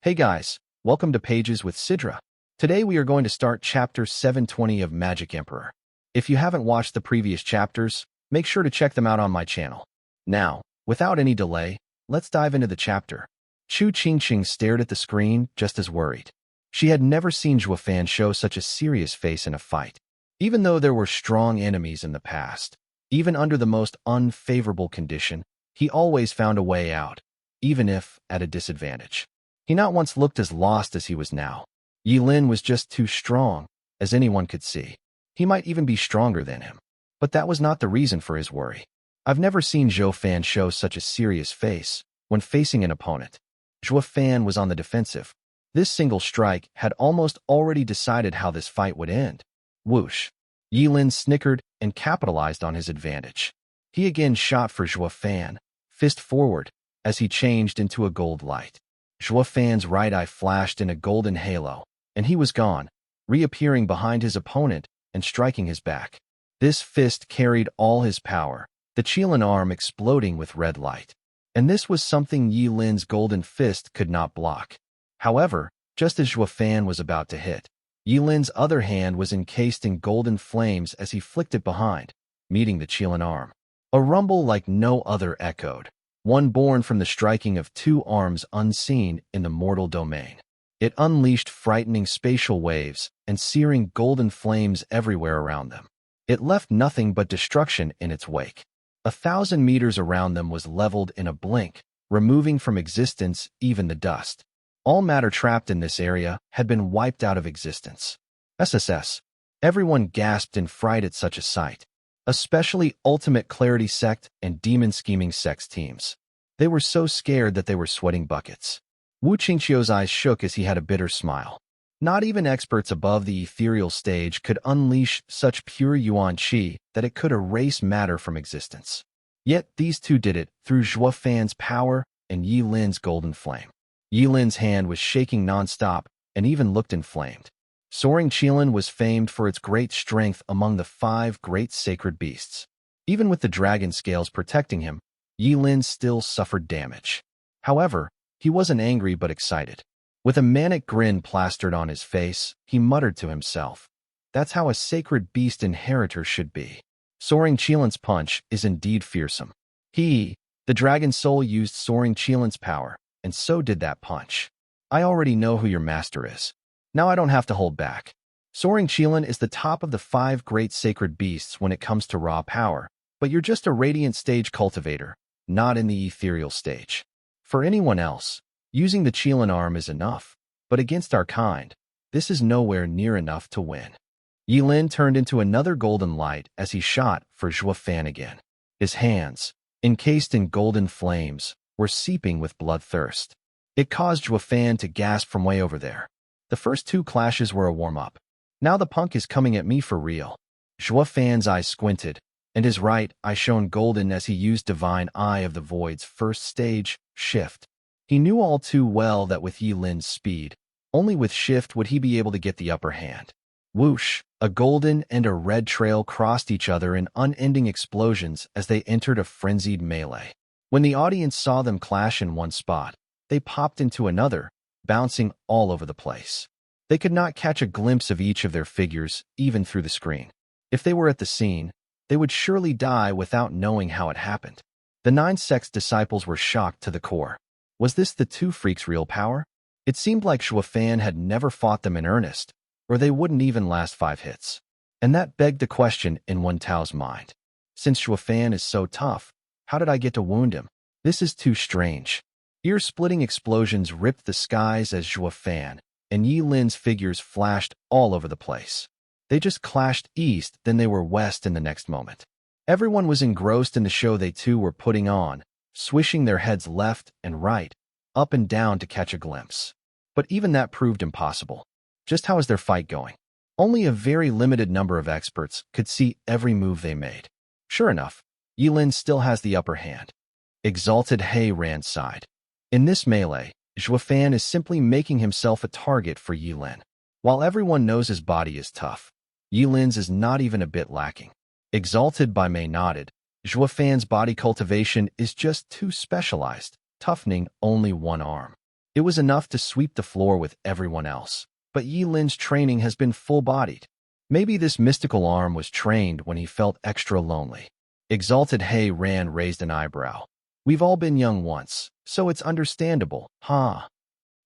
Hey guys, welcome to Pages with Sidra. Today we are going to start chapter 720 of Magic Emperor. If you haven't watched the previous chapters, make sure to check them out on my channel. Now, without any delay, let's dive into the chapter. Chu Qingqing stared at the screen just as worried. She had never seen Zhuo Yifan show such a serious face in a fight. Even though there were strong enemies in the past, even under the most unfavorable condition, he always found a way out, even if at a disadvantage. He not once looked as lost as he was now. Yi Lin was just too strong, as anyone could see. He might even be stronger than him. But that was not the reason for his worry. I've never seen Zhuo Yifan show such a serious face when facing an opponent. Zhuo Yifan was on the defensive. This single strike had almost already decided how this fight would end. Whoosh! Yi Lin snickered and capitalized on his advantage. He again shot for Zhuo Yifan, fist forward, as he changed into a gold light. Zhuo Yifan's right eye flashed in a golden halo, and he was gone, reappearing behind his opponent and striking his back. This fist carried all his power, the Qilin arm exploding with red light. And this was something Yi Lin's golden fist could not block. However, just as Zhuo Yifan was about to hit, Yi Lin's other hand was encased in golden flames as he flicked it behind, meeting the Qilin arm. A rumble like no other echoed, one born from the striking of two arms unseen in the mortal domain. It unleashed frightening spatial waves and searing golden flames everywhere around them. It left nothing but destruction in its wake. 1,000 meters around them was leveled in a blink, removing from existence even the dust. All matter trapped in this area had been wiped out of existence. SSS. Everyone gasped in fright at such a sight, especially Ultimate Clarity Sect and Demon Scheming Sect teams. They were so scared that they were sweating buckets. Wu Qingqiu's eyes shook as he had a bitter smile. Not even experts above the ethereal stage could unleash such pure yuan qi that it could erase matter from existence. Yet these two did it through Zhuo Yifan's power and Yi Lin's golden flame. Yi Lin's hand was shaking non-stop and even looked inflamed. Soaring Qilin was famed for its great strength among the 5 great sacred beasts. Even with the dragon scales protecting him, Yi Lin still suffered damage. However, he wasn't angry but excited. With a manic grin plastered on his face, he muttered to himself, "That's how a sacred beast inheritor should be." Soaring Qilin's punch is indeed fearsome. The dragon soul, used Soaring Qilin's power, and so did that punch. I already know who your master is. Now I don't have to hold back. Soaring Qilin is the top of the 5 great sacred beasts when it comes to raw power, but you're just a radiant stage cultivator, not in the ethereal stage. For anyone else, using the Qilin arm is enough, but against our kind, this is nowhere near enough to win. Yi Lin turned into another golden light as he shot for Zhuo Yifan again. His hands, encased in golden flames, were seeping with bloodthirst. It caused Zhuo Yifan to gasp from way over there. The first 2 clashes were a warm-up. Now the punk is coming at me for real. Zhuo Yifan's eyes squinted, and his right eye shone golden as he used Divine Eye of the Void's first stage, Shift. He knew all too well that with Yi Lin's speed, only with Shift would he be able to get the upper hand. Whoosh! A golden and a red trail crossed each other in unending explosions as they entered a frenzied melee. When the audience saw them clash in one spot, they popped into another, bouncing all over the place. They could not catch a glimpse of each of their figures, even through the screen. If they were at the scene, they would surely die without knowing how it happened. The 9 sect's disciples were shocked to the core. Was this the 2 freaks' real power? It seemed like Zhuo Yifan had never fought them in earnest, or they wouldn't even last 5 hits. And that begged a question in Wen Tao's mind. Since Zhuo Yifan is so tough, how did I get to wound him? This is too strange. Ear-splitting explosions ripped the skies as Zhuo Yifan and Yi Lin's figures flashed all over the place. They just clashed east, then they were west in the next moment. Everyone was engrossed in the show they two were putting on, swishing their heads left and right, up and down to catch a glimpse. But even that proved impossible. Just how is their fight going? Only a very limited number of experts could see every move they made. Sure enough, Yi Lin still has the upper hand. Exalted He Ran sighed. In this melee, Zhuo Yifan is simply making himself a target for Yi Lin. While everyone knows his body is tough, Yi Lin's is not even a bit lacking. Exalted by Mei nodded, Zhuo Yifan's body cultivation is just too specialized, toughening only one arm. It was enough to sweep the floor with everyone else. But Yi Lin's training has been full-bodied. Maybe this mystical arm was trained when he felt extra lonely. Exalted He Ran raised an eyebrow. We've all been young once, so it's understandable, huh?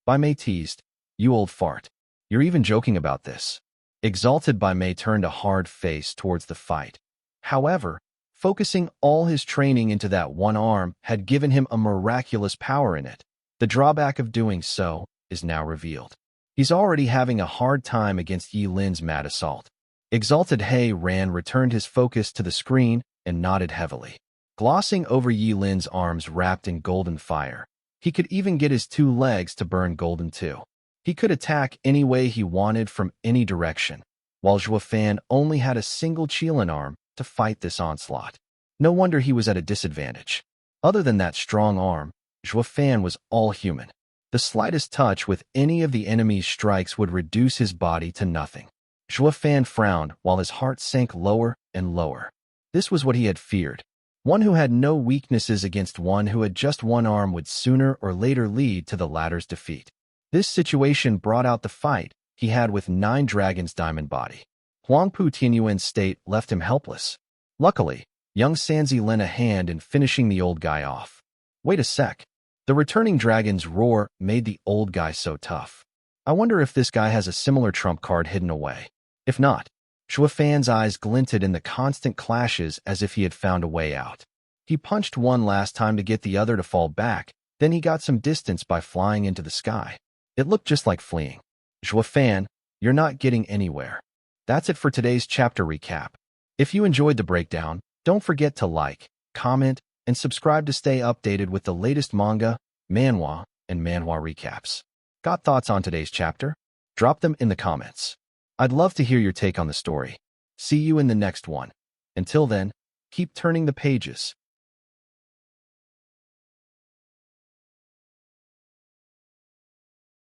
Bai Mei teased. You old fart. You're even joking about this. Exalted Bai Mei turned a hard face towards the fight. However, focusing all his training into that one arm had given him a miraculous power in it. The drawback of doing so is now revealed. He's already having a hard time against Yi Lin's mad assault. Exalted He Ran returned his focus to the screen and nodded heavily, glossing over Yi Lin's arms wrapped in golden fire. He could even get his 2 legs to burn golden too. He could attack any way he wanted from any direction, while Zhuo Yifan only had a single Qilin arm to fight this onslaught. No wonder he was at a disadvantage. Other than that strong arm, Zhuo Yifan was all human. The slightest touch with any of the enemy's strikes would reduce his body to nothing. Zhuo Yifan frowned while his heart sank lower and lower. This was what he had feared. One who had no weaknesses against one who had just one arm would sooner or later lead to the latter's defeat. This situation brought out the fight he had with 9 Dragons' diamond body. Huangpu Tianyuan's state left him helpless. Luckily, young Sanzi lent a hand in finishing the old guy off. Wait a sec. The returning dragon's roar made the old guy so tough. I wonder if this guy has a similar trump card hidden away. If not, Zhuo Yifan's eyes glinted in the constant clashes as if he had found a way out. He punched one last time to get the other to fall back, then he got some distance by flying into the sky. It looked just like fleeing. Zhuo Yifan, you're not getting anywhere. That's it for today's chapter recap. If you enjoyed the breakdown, don't forget to like, comment, and subscribe to stay updated with the latest manga, manhwa, and manhwa recaps. Got thoughts on today's chapter? Drop them in the comments. I'd love to hear your take on the story. See you in the next one. Until then, keep turning the pages.